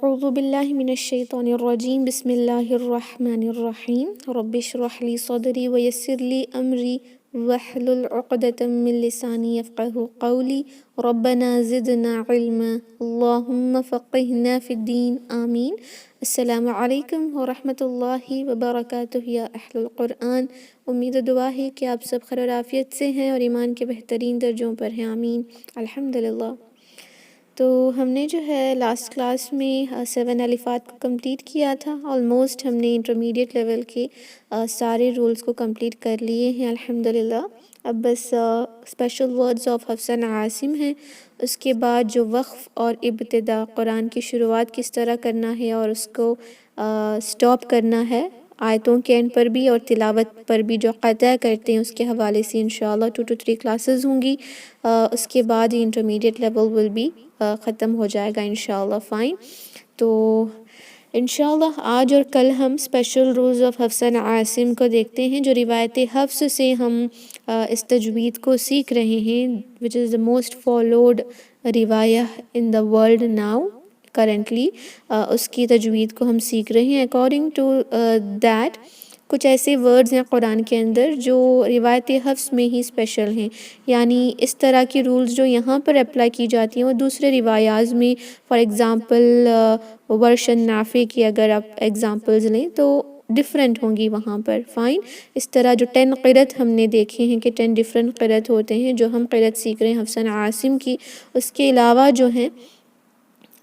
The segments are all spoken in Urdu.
أعوذ بالله من الشيطان الرجيم بسم الله الرحمن الرحيم رب اشرح لي صدري ويسر لي أمري واحلل عقدة من لساني يفقه قولي ربنا زدنا علما اللهم فقهنا في الدين آمين. السلام علیکم ورحمۃ اللہ وبرکاتہ یا اہل القرآن. امید و دعا ہے کہ آپ سب خیر و عافیت سے ہیں اور ایمان کے بہترین درجوں پر ہیں. آمین الحمدللہ. تو ہم نے جو ہے لاسٹ کلاس میں 7 الفات کو کمپلیٹ کیا تھا. آلموسٹ ہم نے انٹرمیڈیٹ لیول کے سارے رولز کو کمپلیٹ کر لیے ہیں الحمدللہ. اب بس اسپیشل ورڈز آف حفص عاصم ہیں. اس کے بعد جو وقف اور ابتدا، قرآن کی شروعات کس طرح کرنا ہے اور اس کو سٹاپ کرنا ہے آیتوں کے اینڈ پر بھی اور تلاوت پر بھی جو قطع کرتے ہیں اس کے حوالے سے انشاءاللہ 2 to 3 کلاسز ہوں گی. اس کے بعد یہ انٹرمیڈیٹ لیول ول بھی ختم ہو جائے گا انشاءاللہ. فائن. تو انشاءاللہ آج اور کل ہم اسپیشل رولز آف حفص عاصم کو دیکھتے ہیں جو روایت حفص سے ہم اس تجوید کو سیکھ رہے ہیں which is the most followed روایہ in the world now currently. اس کی تجوید کو ہم سیکھ رہے ہیں. according to that کچھ ایسے ورڈز ہیں قرآن کے اندر جو روایت حفص میں ہی اسپیشل ہیں، یعنی اس طرح کی رولز جو یہاں پر اپلائی کی جاتی ہیں وہ دوسرے روایات میں، فار ایگزامپل ورش نافع کی اگر آپ ایگزامپلز لیں تو ڈفرینٹ ہوں گی وہاں پر. فائن. اس طرح جو 10 قرأت ہم نے دیکھے ہیں کہ 10 ڈفرینٹ قرأت ہوتے ہیں جو ہم قرأت سیکھ رہے ہیں حفص عاصم کی، اس کے علاوہ جو ہیں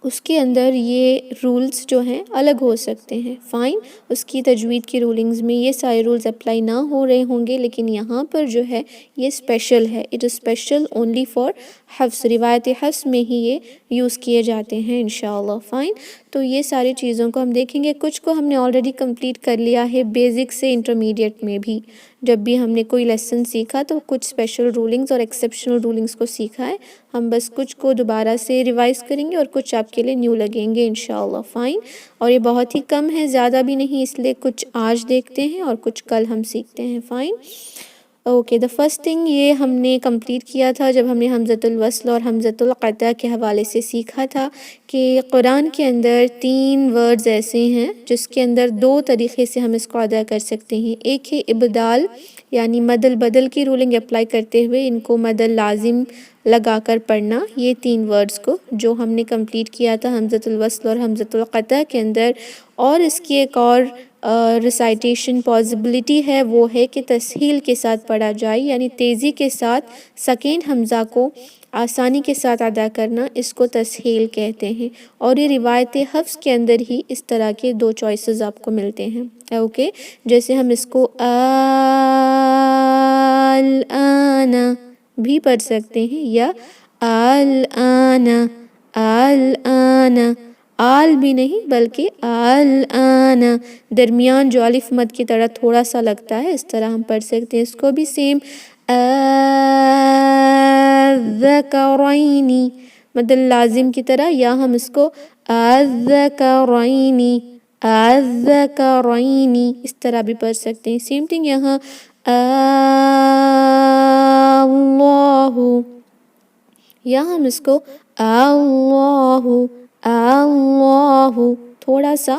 اس کے اندر یہ رولز جو ہیں الگ ہو سکتے ہیں. فائن. اس کی تجوید کی رولنگز میں یہ سارے رولز اپلائی نہ ہو رہے ہوں گے لیکن یہاں پر جو ہے یہ اسپیشل ہے. It is special only for Hafs. روایت حفص میں ہی یہ یوز کیے جاتے ہیں انشاءاللہ. فائن. تو یہ ساری چیزوں کو ہم دیکھیں گے. کچھ کو ہم نے آلریڈی کمپلیٹ کر لیا ہے بیسک سے انٹرمیڈیٹ میں بھی. جب بھی ہم نے کوئی لیسن سیکھا تو کچھ اسپیشل رولنگز اور ایکسیپشنل رولنگز کو سیکھا ہے. ہم بس کچھ کو دوبارہ سے ریوائز کریں گے اور کچھ آپ کے لیے نیو لگیں گے انشاءاللہ. فائن. اور یہ بہت ہی کم ہے، زیادہ بھی نہیں، اس لیے کچھ آج دیکھتے ہیں اور کچھ کل ہم سیکھتے ہیں. Fine. Okay. The first thing یہ ہم نے کمپلیٹ کیا تھا جب ہم نے حمزۃ الوصل اور حمزۃ القطع کے حوالے سے سیکھا تھا کہ قرآن کے اندر 3 ورڈز ایسے ہیں جس کے اندر 2 طریقے سے ہم اس کو ادا کر سکتے ہیں. ایک ہے ابدال، یعنی مد البدل کی رولنگ اپلائی کرتے ہوئے ان کو مد لازم لگا کر پڑھنا. یہ 3 ورڈز کو جو ہم نے کمپلیٹ کیا تھا حمزۃ الوصل اور حمزۃ القطع کے اندر. اور اس کی ایک اور ریسائٹیشن پاسبلٹی ہے، وہ ہے کہ تسہیل کے ساتھ پڑھا جائے، یعنی تیزی کے ساتھ سکین حمزہ کو آسانی کے ساتھ ادا کرنا، اس کو تسہیل کہتے ہیں. اور یہ روایت حفص کے اندر ہی اس طرح کے 2 چوائسز آپ کو ملتے ہیں. اوکے. جیسے ہم اس کو الآن بھی پڑھ سکتے ہیں یا الآن. الآن آل بھی نہیں بلکہ الآن، درمیان جو الف مد کی طرح تھوڑا سا لگتا ہے اس طرح ہم پڑھ سکتے ہیں. اس کو بھی سیم الذکرین مد لازم کی طرح، یا ہم اس کو الذکرین الذکرین اس طرح بھی پڑھ سکتے ہیں. سیم تھنگ یہاں اللہ، یا ہم اس کو اللہ اللہ، تھوڑا سا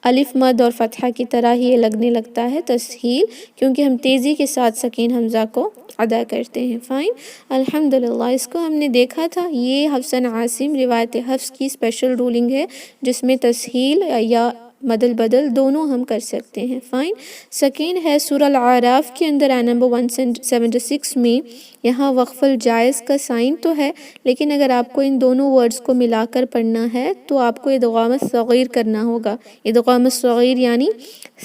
الف مد اور فتحہ کی طرح ہی یہ لگنے لگتا ہے تسہیل، کیونکہ ہم تیزی کے ساتھ سکین حمزہ کو ادا کرتے ہیں. فائن. الحمدللہ. اس کو ہم نے دیکھا تھا، یہ حفص عاصم روایت حفص کی اسپیشل رولنگ ہے جس میں تسہیل یا مد البدل دونوں ہم کر سکتے ہیں. فائن. سکین ہے سورہ الاعراف کے اندر آیت نمبر 176 میں. یہاں وقف الجائز کا سائن تو ہے لیکن اگر آپ کو ان دونوں ورڈز کو ملا کر پڑھنا ہے تو آپ کو ادغام صغیر کرنا ہوگا. ادغام صغیر یعنی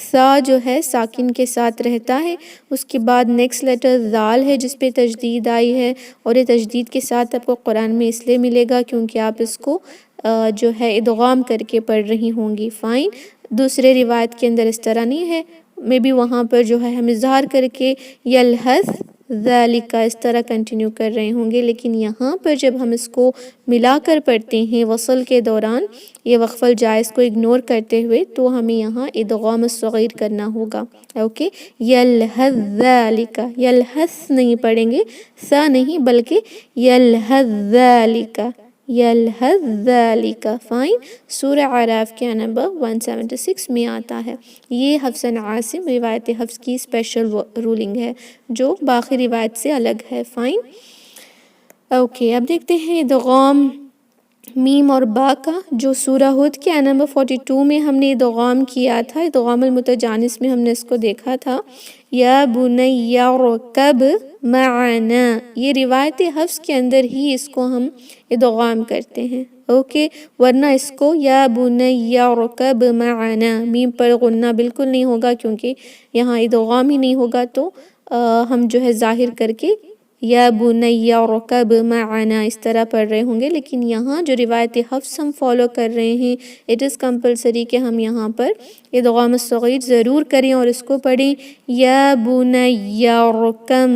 سا جو ہے ساکن کے ساتھ رہتا ہے، اس کے بعد نیکسٹ لیٹر ذال ہے جس پہ تجدید آئی ہے، اور یہ تجدید کے ساتھ آپ کو قرآن میں اس لیے ملے گا کیونکہ آپ اس کو جو ہے ادغام کر کے پڑھ رہی ہوں گی. فائن. دوسرے روایت کے اندر اس طرح نہیں ہے، میں بھی وہاں پر جو ہے ہم اظہار کر کے یلحظ ذالک اس طرح کنٹینیو کر رہے ہوں گے، لیکن یہاں پر جب ہم اس کو ملا کر پڑھتے ہیں وصل کے دوران یہ وقف الجائز کو اگنور کرتے ہوئے تو ہمیں یہاں ادغام الصغیر کرنا ہوگا. اوکے. یلحظ ذالک، یلحظ نہیں پڑھیں گے، سا نہیں بلکہ یلحظ ذالک یلحظ ذالک. فائن. سورہ اعراف کے نمبر 176 میں آتا ہے. یہ حفص عن عاصم روایت حفص کی اسپیشل رولنگ ہے جو باقی روایت سے الگ ہے. فائن. اوکے اب دیکھتے ہیں ادغام میم اور با کا، جو سورہ ہود کے آیت نمبر 42 میں ہم نے ادغام کیا تھا. ادغام المتجانس میں ہم نے اس کو دیکھا تھا. یا بنی ارکب معنا، یہ روایت حفص کے اندر ہی اس کو ہم ادغام کرتے ہیں. اوکے ورنہ اس کو یا بنی ارکب معنا میم پر غنہ بالکل نہیں ہوگا کیونکہ یہاں ادغام ہی نہیں ہوگا، تو ہم جو ہے ظاہر کر کے یا بنی ارکب معنا اس طرح پڑھ رہے ہوں گے. لیکن یہاں جو روایت حفص ہم فالو کر رہے ہیں، اٹ از کمپلسری کہ ہم یہاں پر ادغام الصغیر ضرور کریں اور اس کو پڑھیں یا بنی ارکب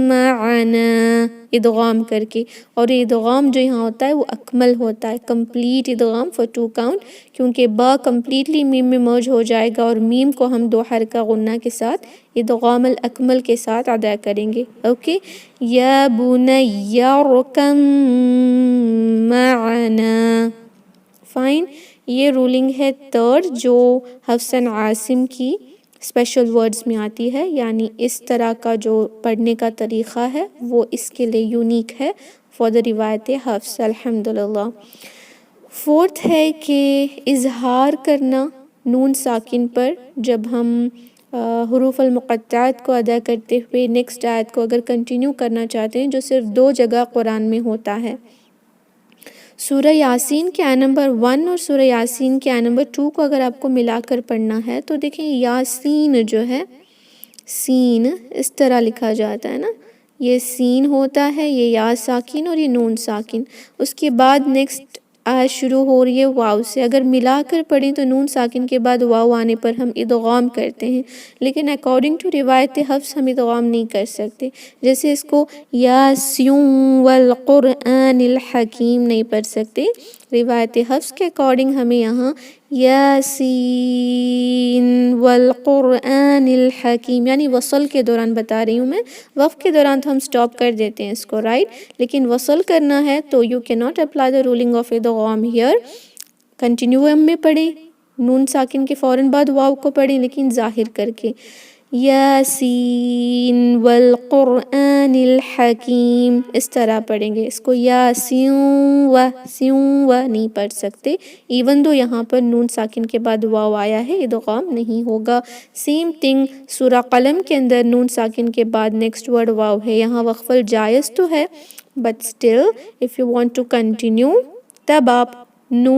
معنا ادغام کر کے. اور یہ ادغام جو یہاں ہوتا ہے وہ اکمل ہوتا ہے، کمپلیٹ ادغام فور 2 کاؤنٹ، کیونکہ با کمپلیٹلی میم میں مرج ہو جائے گا اور میم کو ہم 2 حرکہ غنہ کے ساتھ ادغام الاکمل کے ساتھ ادا کریں گے. اوکے یا بنی ارکب معنا. فائن. یہ رولنگ ہے 3rd جو حفص عن عاصم کی اسپیشل ورڈز میں آتی ہے، یعنی اس طرح کا جو پڑھنے کا طریقہ ہے وہ اس کے لیے یونیک ہے فور دا روایت حفص. الحمدللہ. 4th ہے کہ اظہار کرنا نون ساکن پر جب ہم حروف المقطعات کو ادا کرتے ہوئے نیکسٹ آیت کو اگر کنٹینیو کرنا چاہتے ہیں، جو صرف 2 جگہ قرآن میں ہوتا ہے. سورہ یاسین کے آیت نمبر 1 اور سورہ یاسین کے آیت نمبر 2 کو اگر آپ کو ملا کر پڑھنا ہے تو دیکھیں یاسین جو ہے سین اس طرح لکھا جاتا ہے نا، یہ سین ہوتا ہے، یہ یا ساکن اور یہ نون ساکن. اس کے بعد نیکسٹ آیت شروع ہو رہی ہے واو سے. اگر ملا کر پڑھیں تو نون ساکن کے بعد واو آنے پر ہم ادغام کرتے ہیں، لیکن اکارڈنگ ٹو روایت حفص ہم ادغام نہیں کر سکتے. جیسے اس کو یاسین والقرآن الحکیم نہیں پڑھ سکتے. روایت حفص کے اکارڈنگ ہمیں یہاں یاسین والقرآن الحکیم، یعنی وصل کے دوران بتا رہی ہوں میں، وقف کے دوران تو ہم سٹاپ کر دیتے ہیں اس کو، رائٹ، لیکن وصل کرنا ہے تو یو کی not apply the ruling of ادغام ہیئر. کنٹینیو میں پڑھیں، نون ساکن کے فوراً بعد واو کو پڑھیں لیکن ظاہر کر کے یاسین والقرآن الحکیم اس طرح پڑھیں گے. اس کو یاسین و نہیں پڑھ سکتے، ایون دو یہاں پر نون ساکن کے بعد واو آیا ہے، ادغام نہیں ہوگا. سیم تھنگ سورہ قلم کے اندر نون ساکن کے بعد نیکسٹ ورڈ واو ہے، یہاں وقف جائز تو ہے but still if you want to continue تب آپ نو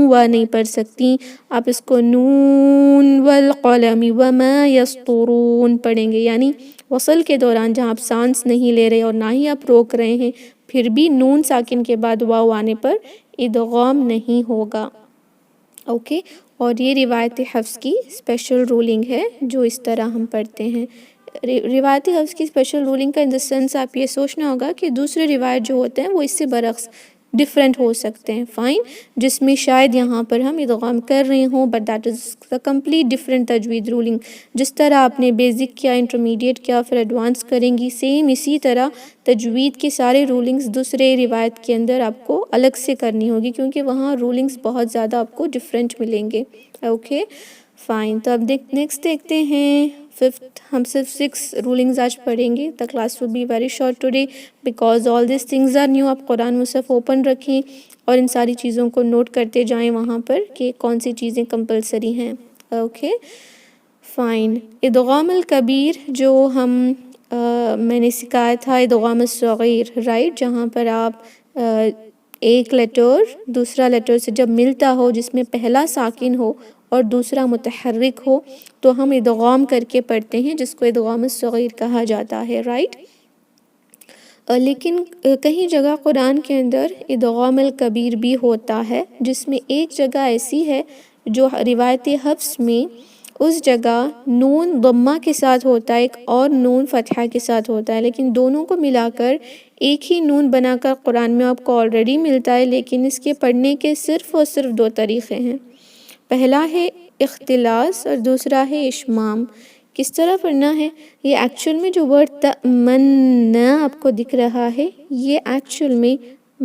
و نہیں پڑھ سکتی، آپ اس کو نون والقلم وما یسطرون پڑھیں گے. یعنی وصل کے دوران جہاں آپ سانس نہیں لے رہے اور نہ ہی آپ روک رہے ہیں، پھر بھی نون ساکن کے بعد واو آنے پر ادغام نہیں ہوگا. اوکے اور یہ روایت حفص کی اسپیشل رولنگ ہے جو اس طرح ہم پڑھتے ہیں. روایت حفص کی اسپیشل رولنگ کا ان دا سینس آپ یہ سوچنا ہوگا کہ دوسرے روایت جو ہوتے ہیں وہ اس سے برعکس ڈفرینٹ ہو سکتے ہیں. فائن. جس میں شاید یہاں پر ہم ادغام کر رہے ہوں but that is the complete different تجوید رولنگ. جس طرح آپ نے بیسک کیا، انٹرمیڈیٹ کیا، پھر ایڈوانس کریں گی، سیم اسی طرح تجوید کے سارے رولنگز دوسرے روایت کے اندر آپ کو الگ سے کرنی ہوگی کیونکہ وہاں رولنگز بہت زیادہ آپ کو ڈفرینٹ ملیں گے. Okay fine. تو اب نیکسٹ دیکھتے ہیں 5th. ہم صرف 6 رولنگز آج پڑھیں گے. The class will be very short today because all these things are new. آپ قرآن مصحف اوپن رکھیں اور ان ساری چیزوں کو نوٹ کرتے جائیں وہاں پر کہ کون سی چیزیں کمپلسری ہیں. Okay fine. ادغام الکبیر جو میں نے سکھایا تھا ادغام الصغیر، رائٹ، جہاں پر آپ ایک لیٹر دوسرا لیٹر سے جب ملتا ہو جس میں پہلا ساکن ہو اور دوسرا متحرک ہو تو ہم ادغام کر کے پڑھتے ہیں جس کو ادغام الصغیر کہا جاتا ہے، رائٹ. لیکن کہیں جگہ قرآن کے اندر ادغام الکبیر بھی ہوتا ہے جس میں ایک جگہ ایسی ہے جو روایت حفص میں اس جگہ نون ضمہ کے ساتھ ہوتا ہے، ایک اور نون فتحہ کے ساتھ ہوتا ہے، لیکن دونوں کو ملا کر ایک ہی نون بنا کر قرآن میں آپ کو آلریڈی ملتا ہے، لیکن اس کے پڑھنے کے صرف اور صرف 2 طریقے ہیں. پہلا ہے اختلاس اور دوسرا ہے اشمام. کس طرح پڑھنا ہے؟ یہ ایکچول میں جو ورڈ تأمنا آپ کو دکھ رہا ہے یہ ایکچول میں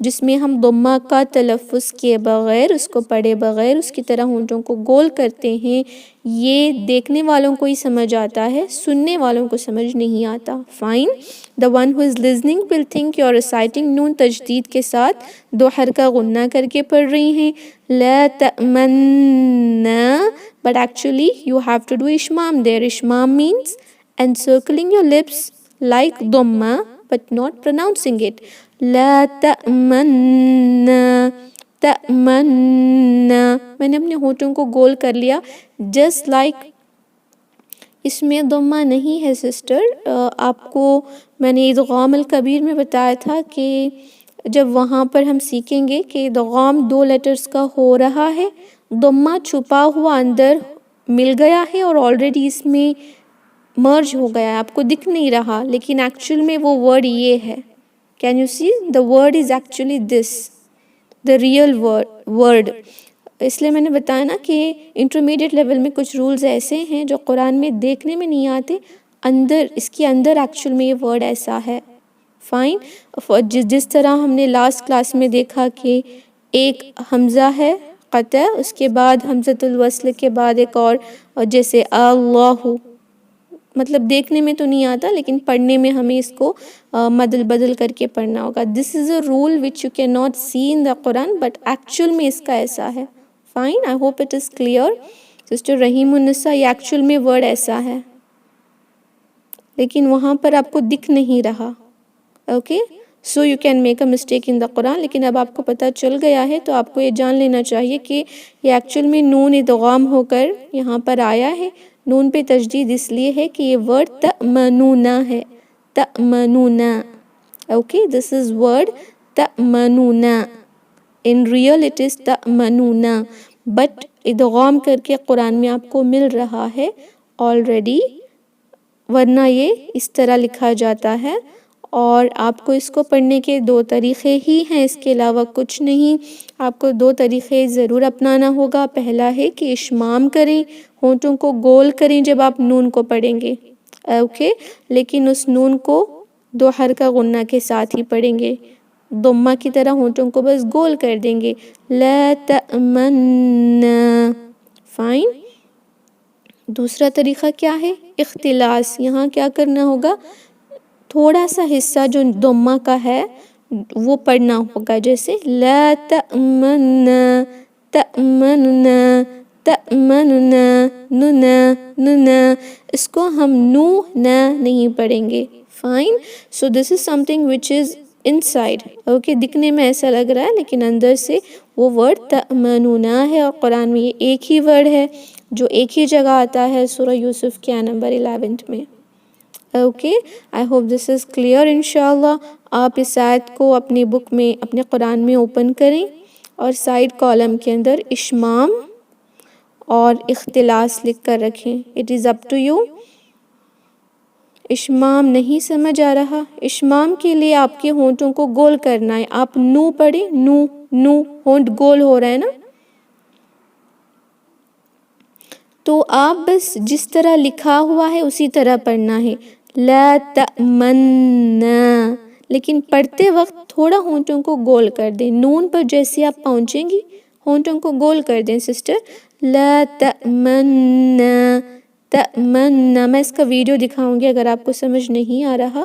جس میں ہم ضمہ کا تلفظ کیے بغیر، اس کو پڑھے بغیر اس کی طرح ہونٹوں کو گول کرتے ہیں، یہ دیکھنے والوں کو ہی سمجھ آتا ہے، سننے والوں کو سمجھ نہیں آتا. Fine. The one who is listening will think you are reciting نون تجدید کے ساتھ 2 حرکہ غنہ کر کے پڑھ رہی ہیں. لا تأمنا، but actually you have to do ishmam there. Ishmam means encircling your lips like dhamma but not pronouncing it. لا تأمنا تأمنا، میں نے اپنے ہونٹوں کو گول کر لیا just like. اس میں ضمہ نہیں ہے سسٹر. آپ کو میں نے ادغام الکبیر میں بتایا تھا کہ جب وہاں پر ہم سیکھیں گے کہ ادغام 2 لیٹرز کا ہو رہا ہے، ضمہ چھپا ہوا اندر مل گیا ہے اور آلریڈی اس میں مرج ہو گیا ہے، آپ کو دکھ نہیں رہا، لیکن ایکچوئل میں وہ ورڈ یہ ہے. Can you see? The word is actually this, the real word. اس لیے میں نے بتایا نا کہ انٹرمیڈیٹ لیول میں کچھ رولز ایسے ہیں جو قرآن میں دیکھنے میں نہیں آتے، اندر اس کے اندر ایکچوئل میں یہ ورڈ ایسا ہے. فائن. جس طرح ہم نے لاسٹ کلاس میں دیکھا کہ ایک حمزہ ہے قطع، اس کے بعد حمزۃ الوصل کے بعد ایک اور جیسے اللہ، مطلب دیکھنے میں تو نہیں آتا لیکن پڑھنے میں ہمیں اس کو مدل بدل کر کے پڑھنا ہوگا. This is a rule which you can not see in the Quran but actual میں اس کا ایسا ہے. Fine. I hope it is clear. Sister Rahimunnisa, یہ ایکچوئل میں ورڈ ایسا ہے لیکن وہاں پر آپ کو دکھ نہیں رہا. Okay, so you can make a mistake in the Quran, لیکن اب آپ کو پتہ چل گیا ہے تو آپ کو یہ جان لینا چاہیے کہ یہ ایکچوئل میں نون ادغام ہو کر یہاں پر آیا ہے. نون پہ تشدید اس لیے ہے کہ یہ ورڈ تأمنونا ہے. تأمنونا. اوکے، دس از ورڈ تأمنونا. ان ریئل اٹ از تأمنونا، بٹ ادغام کر کے قرآن میں آپ کو مل رہا ہے آلریڈی، ورنہ یہ اس طرح لکھا جاتا ہے. اور آپ کو اس کو پڑھنے کے 2 طریقے ہی ہیں، اس کے علاوہ کچھ نہیں. آپ کو 2 طریقے ضرور اپنانا ہوگا. پہلا ہے کہ اشمام کریں، ہونٹوں کو گول کریں جب آپ نون کو پڑھیں گے. اوکے، لیکن اس نون کو 2 حرکہ غنہ کے ساتھ ہی پڑھیں گے، ضمہ کی طرح ہونٹوں کو بس گول کر دیں گے. لا تأمنا. فائن. دوسرا طریقہ کیا ہے؟ اختلاس. یہاں کیا کرنا ہوگا؟ تھوڑا سا حصہ جو ضمہ کا ہے وہ پڑھنا ہوگا، جیسے لا تأمنا تأمنا تأمنا ننا ننا. اس کو ہم نو نا نہیں پڑھیں گے. Fine. So this is something which is inside. Okay, دکھنے میں ایسا لگ رہا ہے لیکن اندر سے وہ ورڈ تأمنونا ہے، اور قرآن میں یہ ایک ہی ورڈ ہے جو ایک ہی جگہ آتا ہے سورہ یوسف کے نمبر 11 میں. Okay, I hope this is clear. انشاءاللہ آپ اس آیت کو اپنی بک میں، اپنے قرآن میں اوپن کریں اور سائیڈ کالم کے اندر اشمام اور اختلاس لکھ کر رکھیں. It is up to you. اشمام نہیں سمجھ آ رہا؟ اشمام کے لیے آپ کے ہونٹوں کو گول کرنا ہے. آپ نو پڑھیں، نو نو، ہونٹ گول ہو رہا ہے نا، تو آپ بس جس طرح لکھا ہوا ہے اسی طرح پڑھنا ہے. لا تأمنا، لیکن پڑھتے وقت تھوڑا ہونٹوں کو گول کر دیں. نون پر جیسے آپ پہنچیں گی ہونٹوں کو گول کر دیں سسٹر. لا تأمنا تأمنا. میں اس کا ویڈیو دکھاؤں گی، اگر آپ کو سمجھ نہیں آ رہا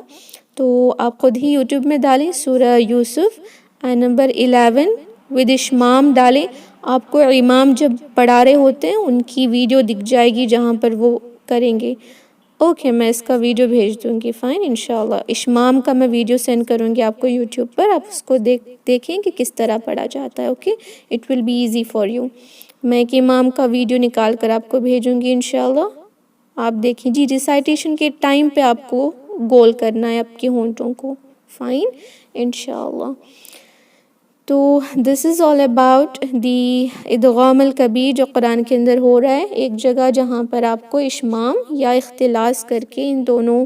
تو آپ خود ہی یوٹیوب میں ڈالیں سورہ یوسف نمبر 11 ود اشمام ڈالیں. آپ کو امام جب پڑھا رہے ہوتے ہیں ان کی ویڈیو دکھ جائے گی جہاں پر وہ کریں گے. اوکے، میں اس کا ویڈیو بھیج دوں گی. فائن. انشاءاللہ اشمام کا میں ویڈیو سینڈ کروں گی آپ کو یوٹیوب پر، آپ اس کو دیکھیں کہ کس طرح پڑھا جاتا ہے. Okay, it will be easy for you. میں ایک امام کا ویڈیو نکال کر آپ کو بھیجوں گی انشاءاللہ، آپ دیکھیں. جی، ریسائٹیشن کے ٹائم پہ آپ کو گول کرنا ہے آپ کے ہونٹوں کو. فائن. انشاءاللہ. تو دس از آل اباؤٹ دی ادغام الکبیر جو قرآن کے اندر ہو رہا ہے. ایک جگہ جہاں پر آپ کو اشمام یا اختلاس کر کے ان دونوں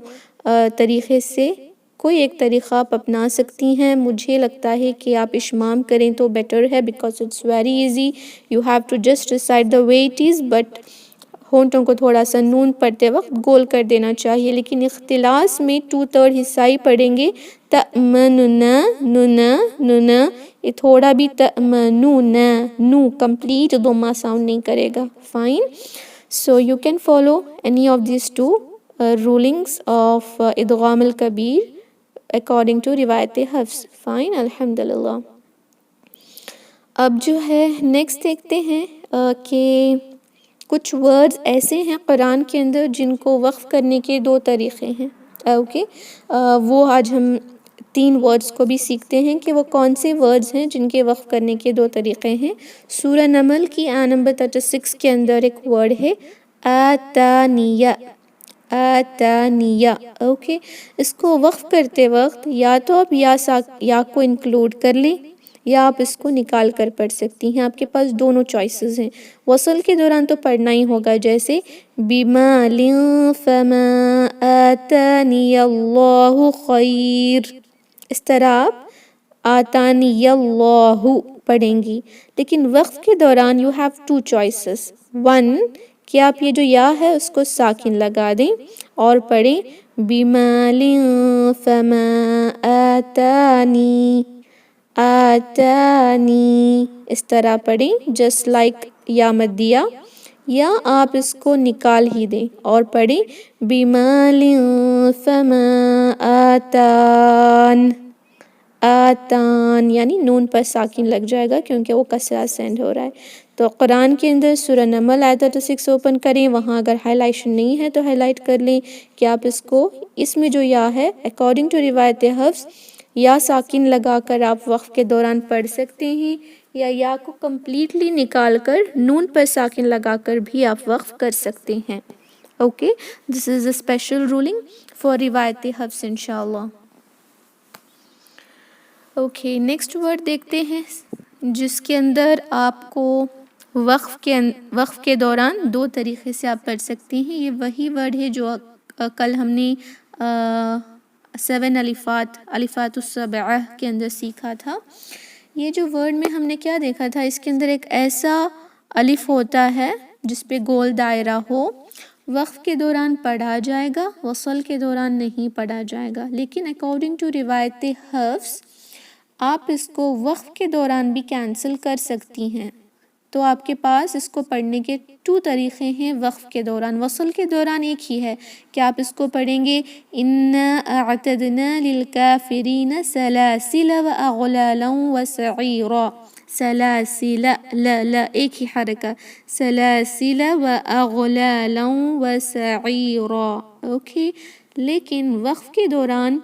طریقے سے کوئی ایک طریقہ آپ اپنا سکتی ہیں. مجھے لگتا ہے کہ آپ اشمام کریں تو بیٹر ہے because it's very easy. You have to just recite the way it is, but ہونٹوں کو تھوڑا سا نون پڑھتے وقت گول کر دینا چاہیے، لیکن اختلاس میں 2/3 حصہ ہی پڑھیں گے. تأمنون نون نون، یہ تھوڑا بھی تأمنون نو کمپلیٹ ضمہ ساؤنڈ نہیں کرے گا. Fine. So you can follow any of these two rulings of ادغام Al Kabeer according to روایت حفظ. فائن. الحمدللہ. اب جو ہے نیکسٹ دیکھتے ہیں کہ کچھ ورڈز ایسے ہیں قرآن کے اندر جن کو وقف کرنے کے 2 طریقے ہیں. اوکے، وہ آج ہم 3 ورڈز کو بھی سیکھتے ہیں کہ وہ کون سے ورڈز ہیں جن کے وقف کرنے کے 2 طریقے ہیں. سورہ نمل کی آیت نمبر 36 کے اندر ایک ورڈ ہے آتانیہ. آتانیہ. اوکے، اس کو وقف کرتے وقت یا تو آپ یا کو انکلوڈ کر لیں یا آپ اس کو نکال کر پڑھ سکتی ہیں. آپ کے پاس دونوں چوائسز ہیں. وصل کے دوران تو پڑھنا ہی ہوگا، جیسے بِمَالٍ فَمَا آتَانِيَ اللَّهُ خَيْرٌ، اس طرح آپ آتانی اللہ پڑھیں گی. لیکن وقف کے دوران یو ہیو 2 choices. 1 کہ آپ یہ جو یا ہے اس کو ساکن لگا دیں اور پڑھیں بِمَالٍ فَمَا آتَانِي آتانی، اس طرح پڑھیں جسٹ لائک یا مدیہ. یا آپ اس کو نکال ہی دیں اور پڑھیں بِمَالٍ فَمَا آتان. آتان یعنی نون پر ساکن لگ جائے گا کیونکہ وہ کسرہ سینڈ ہو رہا ہے. تو قرآن کے اندر سورہ نمل آیت 36 اوپن کریں، وہاں اگر ہائی لائشن نہیں ہے تو ہائی لائٹ کر لیں کہ آپ اس کو، اس میں جو یا ہے اکارڈنگ ٹو روایت حفظ یا ساکن لگا کر آپ وقف کے دوران پڑھ سکتے ہیں، یا کو کمپلیٹلی نکال کر نون پر ساکن لگا کر بھی آپ وقف کر سکتے ہیں. Okay, this is a special ruling for روایت حفظ انشاءاللہ. اوکے، نیکسٹ ورڈ دیکھتے ہیں جس کے اندر آپ کو وقف کے دوران 2 طریقے سے آپ پڑھ سکتے ہیں. یہ وہی ورڈ ہے جو کل ہم نے 7 الفات السبعہ کے اندر سیکھا تھا. یہ جو ورڈ میں ہم نے کیا دیکھا تھا، اس کے اندر ایک ایسا الف ہوتا ہے جس پہ گول دائرہ ہو، وقف کے دوران پڑھا جائے گا، وصل کے دوران نہیں پڑھا جائے گا. لیکن اکارڈنگ ٹو روایت حفظ آپ اس کو وقف کے دوران بھی کینسل کر سکتی ہیں. تو آپ کے پاس اس کو پڑھنے کے 2 طریقے ہیں وقف کے دوران. وصل کے دوران ایک ہی ہے کہ آپ اس کو پڑھیں گے اِنَّا أَعْتَدْنَا لِلْكَافِرِينَ سَلَاسِلَ وَأَغْلَالًا وَسَعِيرًا. سلاسل لا ایک ہی حرکہ، سلاسل وَأَغْلَالًا وَسَعِيرًا. اوکے، لیکن وقف کے دوران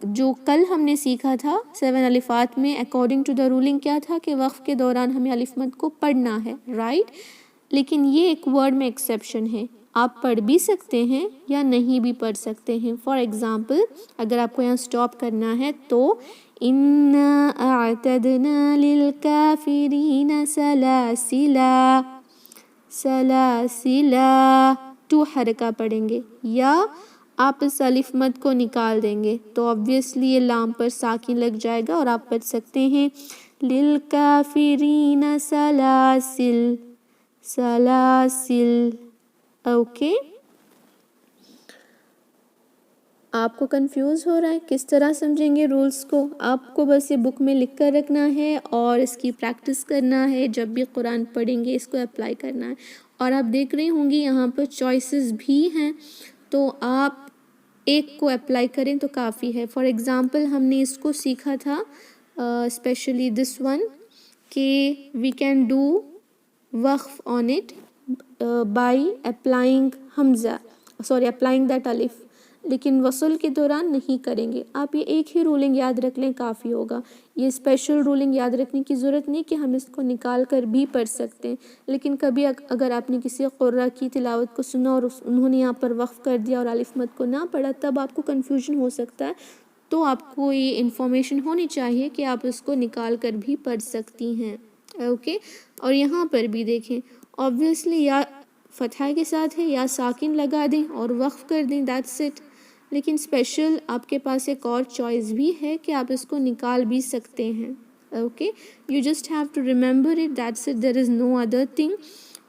جو کل ہم نے سیکھا تھا 7 الفات میں اکارڈنگ ٹو دا رولنگ کیا تھا کہ وقف کے دوران ہمیں الف مد کو پڑھنا ہے، رائٹ. لیکن یہ ایک ورڈ میں ایکسیپشن ہے، آپ پڑھ بھی سکتے ہیں یا نہیں بھی پڑھ سکتے ہیں. فار ایگزامپل اگر آپ کو یہاں سٹاپ کرنا ہے تو اِنَّا أَعْتَدْنَا لِلْكَافِرِينَ سَلَاسِلَا. سلاسلا 2 حرکہ پڑھیں گے، یا آپ اس الف مد کو نکال دیں گے تو obviously یہ لام پر ساکن لگ جائے گا اور آپ پڑھ سکتے ہیں لِلْكَافِرِينَ سَلَاسِل. سلاسل. اوکے، آپ کو کنفیوز ہو رہا ہے کس طرح سمجھیں گے رولز کو؟ آپ کو بس یہ بک میں لکھ کر رکھنا ہے اور اس کی پریکٹس کرنا ہے. جب بھی قرآن پڑھیں گے اس کو اپلائی کرنا ہے. اور آپ دیکھ رہے ہوں گی یہاں پر چوائسز بھی ہیں، تو آپ ایک کو اپلائی کریں تو کافی ہے. فار ایگزامپل ہم نے اس کو سیکھا تھا اسپیشلی دس ون کہ وی کین ڈو وقف on it by applying applying that الف، لیکن وصل کے دوران نہیں کریں گے. آپ یہ ایک ہی رولنگ یاد رکھ لیں کافی ہوگا. یہ اسپیشل رولنگ یاد رکھنے کی ضرورت نہیں کہ ہم اس کو نکال کر بھی پڑھ سکتے ہیں. لیکن کبھی اگر آپ نے کسی قرہ کی تلاوت کو سنا اور انہوں نے یہاں پر وقف کر دیا اور الف مد کو نہ پڑھا، تب آپ کو کنفیوژن ہو سکتا ہے. تو آپ کو یہ انفارمیشن ہونی چاہیے کہ آپ اس کو نکال کر بھی پڑھ سکتی ہیں. اوکے، اور یہاں پر بھی دیکھیں obviously یا فتحہ کے ساتھ ہے یا ساکن لگا دیں اور وقف کر دیں، that's it. لیکن اسپیشل آپ کے پاس ایک اور چوائس بھی ہے کہ آپ اس کو نکال بھی سکتے ہیں. Okay, you just have to remember it, that's it, there is no other thing.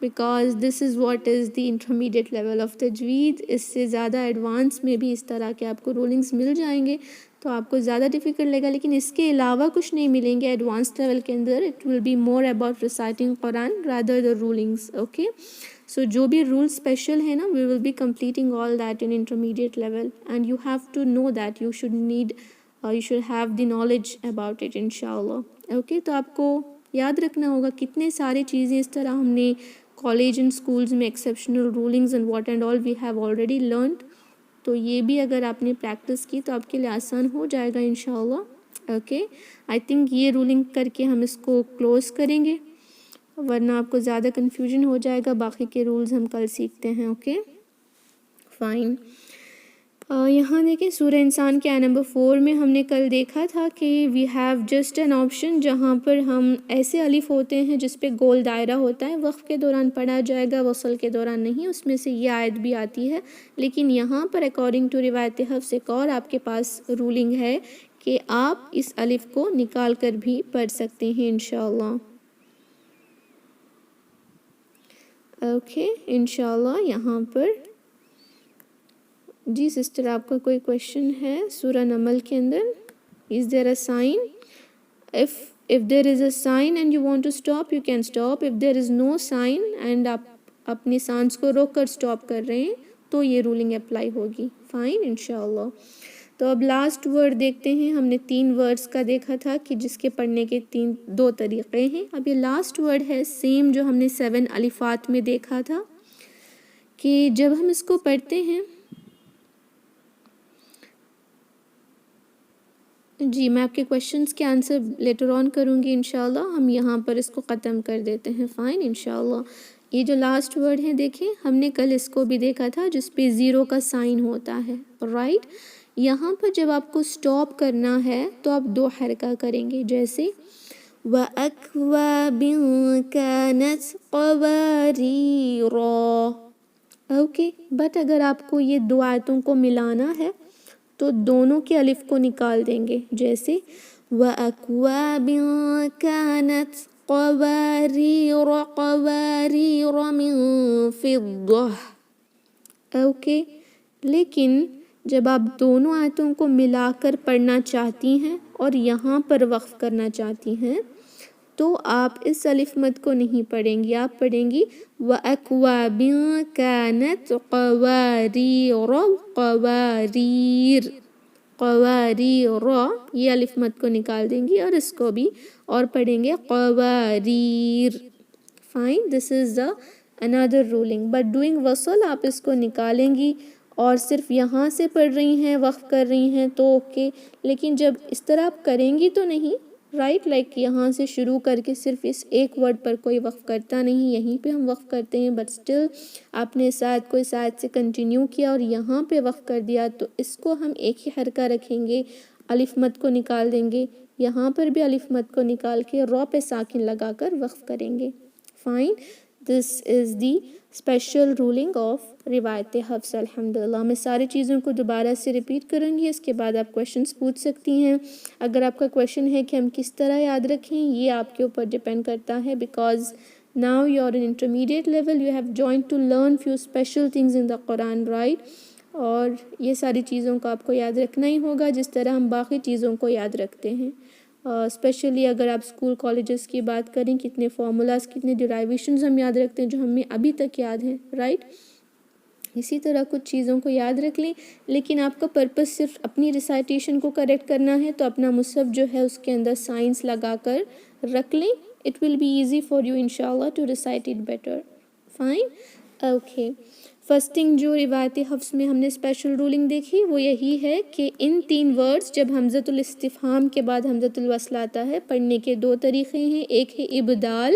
Because this is what is the intermediate level of تجوید. اس سے زیادہ ایڈوانس میں بھی اس طرح کے آپ کو رولنگس مل جائیں گے تو آپ کو زیادہ ڈیفیکلٹ لگے گا, لیکن اس کے علاوہ کچھ نہیں ملیں گے ایڈوانس لیول کے اندر. It will be more about reciting Quran rather the rulings. Okay, so جو بھی رول اسپیشل ہے نا, we will be completing all that in intermediate level, and you have to know that you should have the knowledge about it ان شاء اللہ. اوکے, تو آپ کو یاد رکھنا ہوگا کتنے ساری چیزیں اس طرح ہم نے کالج اینڈ اسکولز میں exceptional rulings and what and all we have already learned. تو یہ بھی اگر آپ نے پریکٹس کی تو آپ کے لیے آسان ہو جائے گا انشاءاللہ. اوکے, آئی تھنک یہ رولنگ کر کے ہم اس کو کلوز کریں گے, ورنہ آپ کو زیادہ کنفیوژن ہو جائے گا. باقی کے رولز ہم کل سیکھتے ہیں. Okay fine. یہاں دیکھیں سورہ انسان کے آیت نمبر 4 میں ہم نے کل دیکھا تھا کہ we have just an option, جہاں پر ہم ایسے الف ہوتے ہیں جس پہ گول دائرہ ہوتا ہے, وقف کے دوران پڑھا جائے گا, وصل کے دوران نہیں. اس میں سے یہ آیت بھی آتی ہے, لیکن یہاں پر اکارڈنگ ٹو روایت حفص ایک اور آپ کے پاس رولنگ ہے کہ آپ اس الف کو نکال کر بھی پڑھ سکتے ہیں انشاءاللہ. اوکے انشاءاللہ. یہاں پر جی سسٹر آپ کا کوئی کویشچن ہے سورہ نمل کے اندر؟ از دیر اے sign? if there is a sign and you want to stop you can stop. if there is no sign and آپ اپنی سانس کو روک کر سٹاپ کر رہے ہیں تو یہ رولنگ اپلائی ہوگی. فائن انشاءاللہ. تو اب لاسٹ ورڈ دیکھتے ہیں. ہم نے 3 ورڈز کا دیکھا تھا کہ جس کے پڑھنے کے 2 طریقے ہیں. اب یہ لاسٹ ورڈ ہے سیم جو ہم نے 7 الفات میں دیکھا تھا کہ جب ہم اس کو پڑھتے ہیں, جی میں آپ کے کویشچنس کے آنسر لیٹر آن کروں گی انشاءاللہ. ہم یہاں پر اس کو ختم کر دیتے ہیں. فائن انشاءاللہ. یہ جو لاسٹ ورڈ ہے دیکھیں, ہم نے کل اس کو بھی دیکھا تھا جس پہ 0 کا سائن ہوتا ہے, رائٹ. یہاں پر جب آپ کو سٹاپ کرنا ہے تو آپ 2 حرکہ کریں گے, جیسے وَأَكْوَابٍ كَانَتْ قَوَارِيرَا. اوکے, بٹ اگر آپ کو یہ 2 آیتوں کو ملانا ہے تو دونوں کے الف کو نکال دیں گے, جیسے وَأَكْوَابٍ كَانَتْ قَوَارِيرَ قَوَارِيرَ مِن فِضَّةٍ. اوکے, لیکن جب آپ دونوں آیتوں کو ملا کر پڑھنا چاہتی ہیں اور یہاں پر وقف کرنا چاہتی ہیں تو آپ اس الف مد کو نہیں پڑھیں گی, آپ پڑھیں گی وَأَكْوَابٍ كَانَتْ قَوَارِيرَ قَوَارِير قَوَارِيرَ. یہ الف مد کو نکال دیں گی اور اس کو بھی اور پڑھیں گے قَوَارِير. Fine, this is the another ruling. But doing وصل آپ اس کو نکالیں گی اور صرف یہاں سے پڑھ رہی ہیں, وقف کر رہی ہیں تو اوکے, لیکن جب اس طرح آپ کریں گی تو نہیں, رائٹ. لائک یہاں سے شروع کر کے صرف اس ایک ورڈ پر کوئی وقف کرتا نہیں, یہیں پہ ہم وقف کرتے ہیں, بٹ اسٹل آپ نے اس آیت کو اس آیت سے کنٹینیو کیا اور یہاں پہ وقف کر دیا تو اس کو ہم ایک ہی حرکہ رکھیں گے, الف مد کو نکال دیں گے, یہاں پر بھی الف مد کو نکال کے را پہ ساکن لگا کر وقف کریں گے. Fine, this is the special ruling of روایت حفص. الحمدللہ. میں ساری چیزوں کو دوبارہ سے ریپیٹ کروں گی, اس کے بعد آپ کویشچنس پوچھ سکتی ہیں. اگر آپ کا کویشچن ہے کہ ہم کس طرح یاد رکھیں, یہ آپ کے اوپر ڈپینڈ کرتا ہے, because now you are in intermediate level, you have joined to learn few special things in the Quran, right. اور یہ ساری چیزوں کو آپ کو یاد رکھنا ہی ہوگا جس طرح ہم باقی چیزوں کو یاد رکھتے ہیں. اسپیشلی اگر آپ اسکول کالجز کی بات کریں, کتنے فارمولاز, کتنے ڈرائیویشنز ہم یاد رکھتے ہیں جو ہمیں ابھی تک یاد ہیں, رائٹ. اسی طرح کچھ چیزوں کو یاد رکھ لیں, لیکن آپ کا پرپس صرف اپنی ریسائٹیشن کو کریکٹ کرنا ہے تو اپنا مصحف جو ہے اس کے اندر سائنس لگا کر رکھ لیں. It will be easy for you انشاءاللہ to recite it better. Fine. Okay, first thing جو روایت حفص میں ہم نے اسپیشل رولنگ دیکھی وہ یہی ہے کہ ان 3 ورڈز جب حمزۃ الاستفہام کے بعد حمزۃ الوصل آتا ہے, پڑھنے کے 2 طریقے ہیں. ایک ہے ابدال,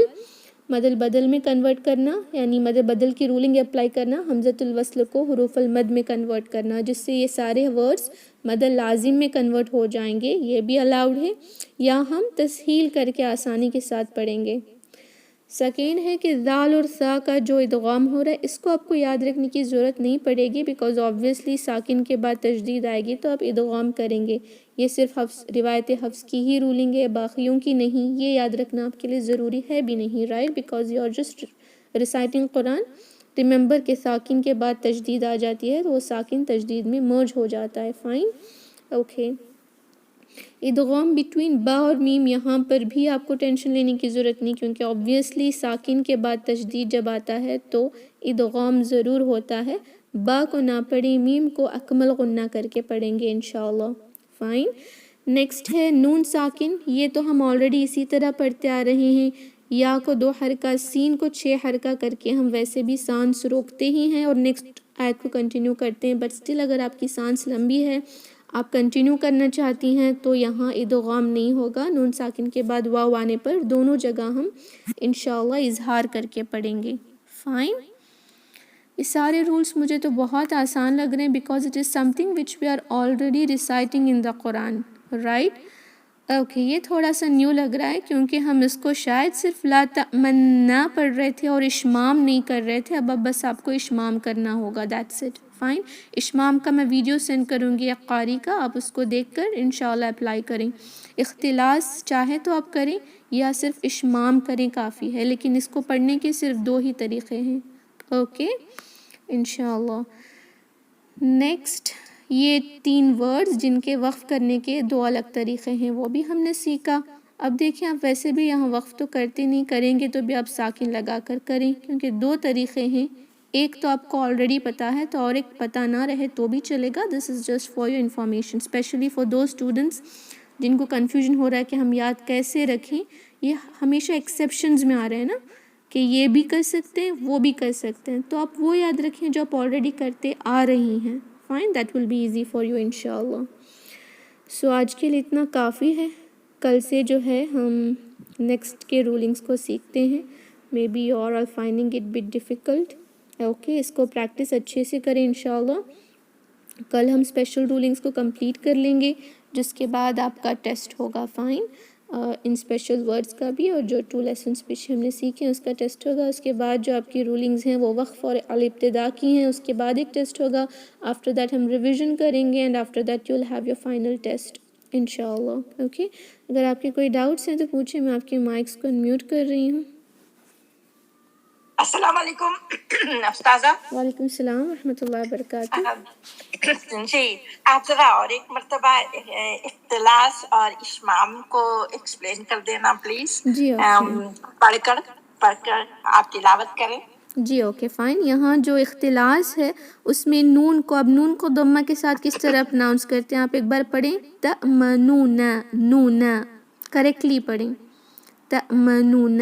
مد البدل میں کنورٹ کرنا, یعنی مد بدل کی رولنگ اپلائی کرنا, حمزۃ الوصل کو حروف المد میں کنورٹ کرنا, جس سے یہ سارے ورڈز مد لازم میں کنورٹ ہو جائیں گے, یہ بھی الاؤڈ ہے. یا ہم تسہیل کر کے آسانی کے ساتھ پڑھیں گے. سیکنڈ ہے کہ ذال اور سا کا جو ادغام ہو رہا ہے اس کو آپ کو یاد رکھنے کی ضرورت نہیں پڑے گی, بیکاز آبویسلی ساکن کے بعد تشدید آئے گی تو آپ ادغام کریں گے. یہ صرف روایت حفص کی ہی رولنگ ہے, باقیوں کی نہیں. یہ یاد رکھنا آپ کے لیے ضروری ہے بھی نہیں, right, because you are just reciting قرآن ریممبر کہ ساکن کے بعد تجدید آ جاتی ہے تو وہ ساکن تجدید میں مرج ہو جاتا ہے. فائن. اوکے. ادغام بٹوین با اور میم یہاں پر بھی آپ کو ٹینشن لینے کی ضرورت نہیں کیونکہ آبویسلی ساکن کے بعد تشدید جب آتا ہے تو ادغام ضرور ہوتا ہے. با کو نہ پڑھیں, میم کو اکمل غنہ کر کے پڑھیں گے انشاءاللہ. فائن. نیکسٹ ہے نون ساکن. یہ تو ہم آلریڈی اسی طرح پڑھتے آ رہے ہیں. یا کو 2 حرکہ, سین کو 6 حرکہ کر کے ہم ویسے بھی سانس روکتے ہی ہیں اور نیکسٹ آیت کو کنٹینیو کرتے ہیں. بٹ سٹل اگر آپ کی سانس لمبی ہے, آپ کنٹینیو کرنا چاہتی ہیں تو یہاں ادغام نہیں ہوگا. نون ساکن کے بعد واو آنے پر دونوں جگہ ہم انشاءاللہ اظہار کر کے پڑھیں گے. فائن. یہ سارے رولس مجھے تو بہت آسان لگ رہے ہیں because it is something which we are already reciting in the قرآن, رائٹ. اوکے. یہ تھوڑا سا نیو لگ رہا ہے کیونکہ ہم اس کو شاید صرف لا تمنا پڑھ رہے تھے اور اشمام نہیں کر رہے تھے. اب بس آپ کو اشمام کرنا ہوگا. That's it. فائن. اشمام کا میں ویڈیو سینڈ کروں گی ایک قاری کا, آپ اس کو دیکھ کر انشاءاللہ اپلائی کریں. اختلاس چاہے تو آپ کریں یا صرف اشمام کریں کافی ہے, لیکن اس کو پڑھنے کے صرف 2 ہی طریقے ہیں. اوکے انشاءاللہ. نیکسٹ یہ 3 ورڈز جن کے وقف کرنے کے 2 الگ طریقے ہیں وہ بھی ہم نے سیکھا. اب دیکھیں آپ ویسے بھی یہاں وقف تو کرتے نہیں, کریں گے تو بھی آپ ساکن لگا کر کریں کیونکہ 2 طریقے ہیں. ایک تو آپ کو آلریڈی پتہ ہے تو اور ایک پتہ نہ رہے تو بھی چلے گا. This is just for your information specially for those students جن کو کنفیوژن ہو رہا ہے کہ ہم یاد کیسے رکھیں. یہ ہمیشہ ایکسیپشنز میں آ رہے ہیں نا کہ یہ بھی کر سکتے ہیں وہ بھی کر سکتے ہیں, تو آپ وہ یاد رکھیں جو آپ آلریڈی کرتے آ رہی ہیں. Fine. That will be easy for you انشاءاللہ. سو آج کے لیے اتنا کافی ہے. کل سے جو ہے ہم نیکسٹ کے رولنگس کو سیکھتے ہیں. May be you are finding it but difficult. Okay. اس کو پریکٹس اچھے سے کریں انشاءاللہ. کل ہم اسپیشل رولنگس کو کمپلیٹ کر لیں گے جس کے بعد آپ کا ٹیسٹ ہوگا. فائن. ان اسپیشل ورڈز کا بھی اور جو 2 لیسنس پیچھے ہم نے سیکھے ہیں اس کا ٹیسٹ ہوگا. اس کے بعد جو آپ کی رولنگز ہیں وہ وقف اور الابتدا کی ہیں, اس کے بعد ایک ٹیسٹ ہوگا. آفٹر دیٹ ہم ریویژن کریں گے and after that you will have your final test انشاءاللہ. اوکے. اگر آپ کے کوئی ڈاؤٹس ہیں تو پوچھیں. میں آپ کے مائکس کو انمیوٹ کر رہی ہوں. السلام علیکم استاذہ. وعلیکم السلام ورحمۃ اللہ وبرکاتہ. جی آپ ذرا اور ایک مرتبہ اختلاس اور اشمام کو ایکسپلین کر دینا پلیز. G okay. پڑھ کر آپ تلاوت کریں. جی اوکے فائن. یہاں جو اختلاس ہے اس میں نون کو, اب نون کو ضمہ کے ساتھ کس طرح پرناؤنس کرتے ہیں, آپ ایک بار پڑھیں تأمنون, نون کریکٹلی پڑھیں تأمنون.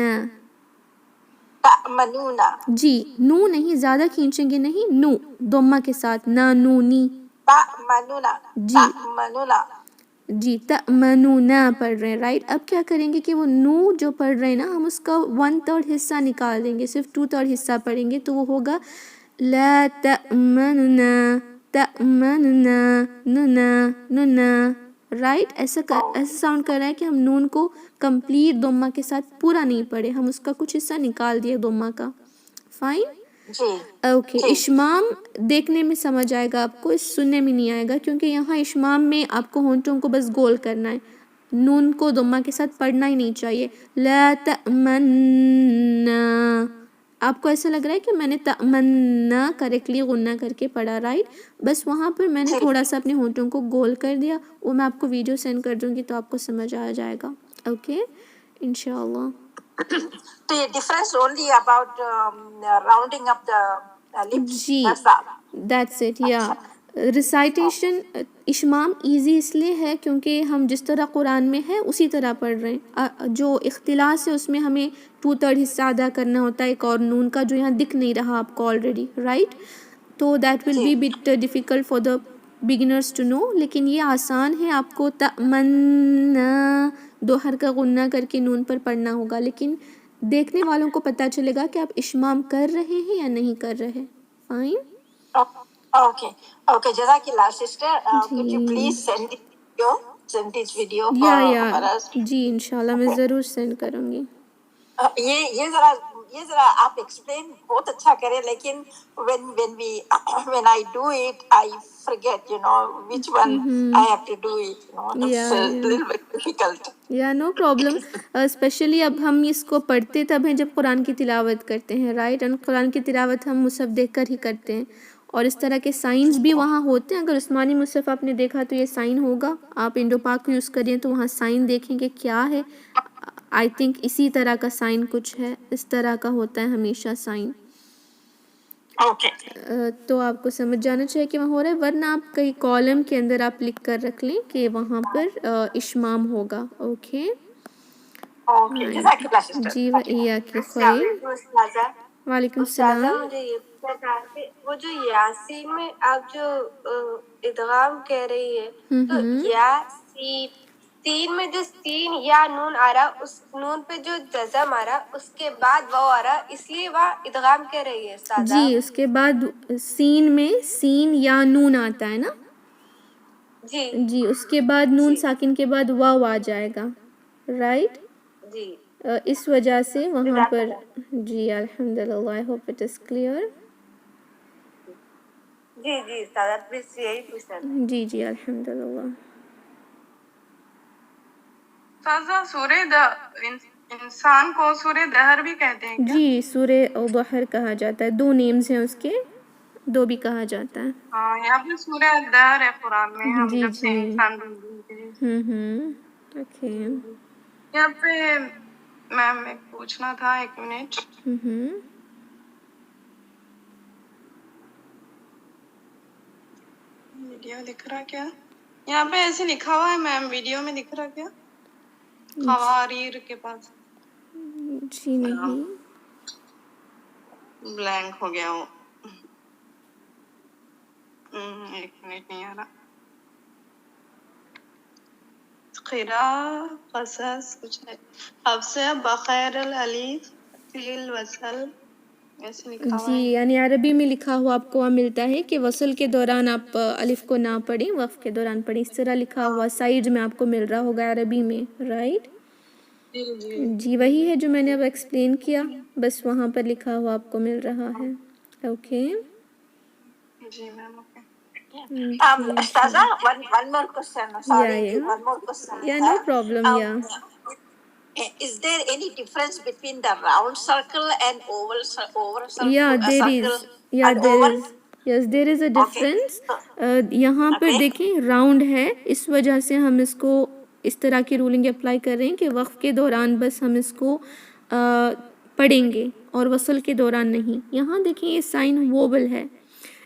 تأمنون. جی نو نہیں, زیادہ کھینچیں گے نہیں, نو ضمہ کے ساتھ, نہ نونی. تأمنون. جی تأمنون. جی تأمنون پڑھ رہے ہیں, رائٹ. اب کیا کریں گے کہ وہ نو جو پڑھ رہے ہیں نا ہم اس کا 1/3 حصہ نکال دیں گے, صرف 2/3 حصہ پڑھیں گے تو وہ ہوگا لا تأمنون تأمنون ننا ننا, رائٹ. ایسا ساؤنڈ کر رہا ہے کہ ہم نون کو کمپلیٹ ضمہ کے ساتھ پورا نہیں پڑھے, ہم اس کا کچھ حصہ نکال دیے ضمہ کا. فائن. اوکے. اشمام دیکھنے میں سمجھ آئے گا آپ کو, اس سننے میں نہیں آئے گا کیونکہ یہاں اشمام میں آپ کو ہونٹوں کو بس گول کرنا ہے, نون کو ضمہ کے ساتھ پڑھنا ہی نہیں چاہیے. لا تأمنا, آپ کو ایسا لگ رہا ہے کہ میں نے تأمنا کریکٹلی غنہ کر کے پڑھا, رائٹ. بس وہاں پر میں نے تھوڑا سا اپنے ہونٹوں کو گول کر دیا, وہ میں آپ کو ویڈیو سینڈ کر دوں گی تو آپ کو سمجھ آ جائے گا. اوکے انشاءاللہ. تو یہ difference only about rounding up the lips. جی دیٹس اٹ. یا ریسائٹیشن اشمام ایزی اس لیے ہے کیونکہ ہم جس طرح قرآن میں ہے اسی طرح پڑھ رہے ہیں. جو اختلاس ہے اس میں ہمیں 2/3 حصہ ادا کرنا ہوتا ہے ایک اور نون کا جو یہاں دکھ نہیں رہا آپ کو آلریڈی, رائٹ. تو that will be bit difficult for the beginners to know, لیکن یہ آسان ہے. آپ کو تأمنا 2 حرکہ غنہ کر کے نون پر پڑھنا ہوگا, لیکن دیکھنے والوں کو پتہ چلے گا کہ آپ اشمام کر رہے ہیں یا نہیں کر رہے. فائن. اوکے جزاک اللہ sister. could you please send this video for us. جی انشاءاللہ میں ضرور سینڈ کروں گی. یہ ذرا یہ ذرا آپ ایکسپلین بہت اچھا کریں, لیکن when I do it I forget, which one I have to do it. That's a little bit difficult. No problem. Especially اب ہم اس کو پڑھتے تب ہیں جب قرآن کی تلاوت کرتے ہیں, رائٹ, اینڈ قرآن کی تلاوت ہم مصحف دیکھ کر ہی کرتے ہیں, اور اس طرح کے سائنس بھی وہاں ہوتے ہیں. اگر عثمانی مصحف آپ نے دیکھا تو یہ سائن ہوگا, آپ انڈو پاک کو یوز کریں تو وہاں سائن دیکھیں گے کیا ہے. آئی تھنک اسی طرح کا سائن کچھ ہے, اس طرح کا ہوتا ہے ہمیشہ سائن. تو آپ کو سمجھ جانا چاہیے کہ وہاں ہو رہا ہے, ورنہ آپ کئی کالم کے اندر آپ لکھ کر رکھ لیں کہ وہاں پر اشمام ہوگا. اوکے, جی وإياك خیر. وعلیکم السلام. مجھے یہ پوچھنا تھا کہ وہ جو یاسین میں آپ جو ادغام کہہ رہی ہے, تو یاسین میں جو سین یا نون آ رہا, اس نون پہ جو جزم آ رہا, اس کے بعد واو آ رہا, اس لیے وہ ادغام کہہ رہی ہے استاذہ. جی, اس کے بعد سین میں سین یا نون آتا ہے نا, جی, اس کے بعد نون ساکن کے بعد واو آ جائے گا, رائٹ. جی, اس وجہ سے وہاں پر, جی الحمدللہ, I hope it is clear. جی جی استاذہ, پلیز یہی پوچھنا تھا. جی جی الحمدللہ. استاذہ سورہ انسان کو سورہ دہر بھی کہتے ہیں کیا؟ جی, سورہ الدہر کہا جاتا ہے, 2 نیمز ہیں اس کے, 2 بھی کہا جاتا ہے. ہاں, یہاں پہ سورہ دہر ہے قرآن میں, ہم جی جب سے جی, انسان ڈھونڈتے ہیں. اوکے. یہاں پہ میم ایک پوچھنا تھا, 1 منٹ. ویڈیو دکھ رہا کیا؟ یہاں پہ ایسے لکھا ہوا ہے میم, ویڈیو میں دکھ رہا کیا؟ خواریر کے پاس. جی نہیں, بلینک ہو گیا وہ. 1 منٹ, نہیں آ رہا. قرا قصص کچھ ہے, اب سے بخیر العلیف فی الوصل ایسے لکھا ہوا جی, ہے. یعنی عربی میں لکھا ہوا آپ کو وہاں ملتا ہے کہ وصل کے دوران آپ الف کو نہ پڑھیں, وقف کے دوران پڑھیں, اس طرح لکھا ہوا سائڈ میں آپ کو مل رہا ہوگا عربی میں, رائٹ. جی, وہی ہے جو میں نے اب ایکسپلین کیا, بس وہاں پر لکھا ہوا آپ کو مل رہا ہے. Okay. G ma'am, okay. Ustaza, one more question. Sorry, one more question. No problem. Is there any difference between the round circle and oval circle? There is. Yes, there is a difference. یہاں پر دیکھیں راؤنڈ ہے, اس وجہ سے ہم اس کو اس طرح کی رولنگ اپلائی کر رہے ہیں کہ وقف کے دوران بس ہم اس کو پڑھیں گے اور وصل کے دوران نہیں. یہاں دیکھیں یہ سائن ووبل ہے,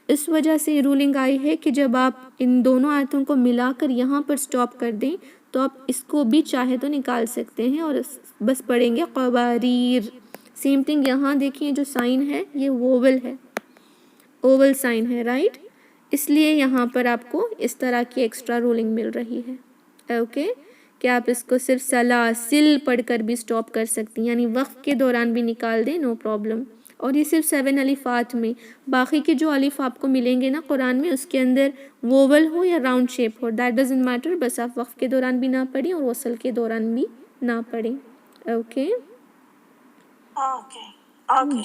اس وجہ سے یہ رولنگ آئی ہے کہ جب آپ ان دونوں آیتوں کو ملا کر یہاں پر سٹاپ کر دیں تو آپ اس کو بھی چاہے تو نکال سکتے ہیں اور بس پڑھیں گے قواریر. سیم تھنگ یہاں دیکھیں جو سائن ہے یہ ووول ہے, اوول سائن ہے, رائٹ. اس لیے یہاں پر آپ کو اس طرح کی ایکسٹرا رولنگ مل رہی ہے. اوکے, کہ آپ اس کو صرف سلاسل پڑھ کر بھی سٹاپ کر سکتی ہیں, یعنی وقف کے دوران بھی نکال دیں, نو پرابلم. اور یہ صرف 7 الفات میں, باقی کے جو الف آپ کو ملیں گے نا قرآن میں, اس کے اندر ووول ہو یا round shape who, that doesn't matter, بس آپ وقف کے دوران بھی نہ پڑھیں اور وصل کے دوران بھی نہ پڑھیں. اوکے.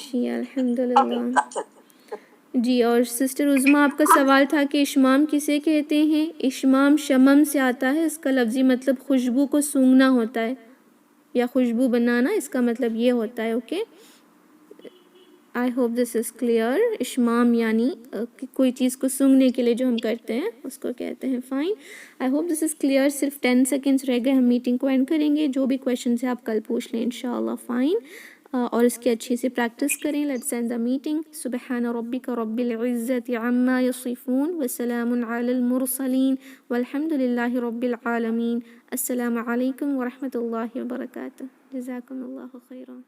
جی الحمدللہ. جی, اور سسٹر عظمیٰ آپ کا سوال تھا کہ اشمام کسے کہتے ہیں. اشمام شمم سے آتا ہے, اس کا لفظی مطلب خوشبو کو سونگھنا ہوتا ہے یا خوشبو بنانا, اس کا مطلب یہ ہوتا ہے. Okay, I hope this is clear. اشمام یعنی کوئی چیز کو سونگھنے کے لیے جو ہم کرتے ہیں اس کو کہتے ہیں. Fine, I hope this is clear. صرف 10 سیکنڈس رہ گئے, ہم میٹنگ کو اینڈ کریں گے. جو بھی کویشچنس ہیں آپ کل پوچھ لیں انشاءاللہ. فائن, اور اس کی اچھی سے پریکٹس کریں. Let's and the meeting. سبحان ربک رب العزت عما یصفون وسلام علی المرسلین والحمد للہ رب العالمین. السلام علیکم ورحمۃ اللہ وبرکاتہ. جزاکم اللہ خیرا.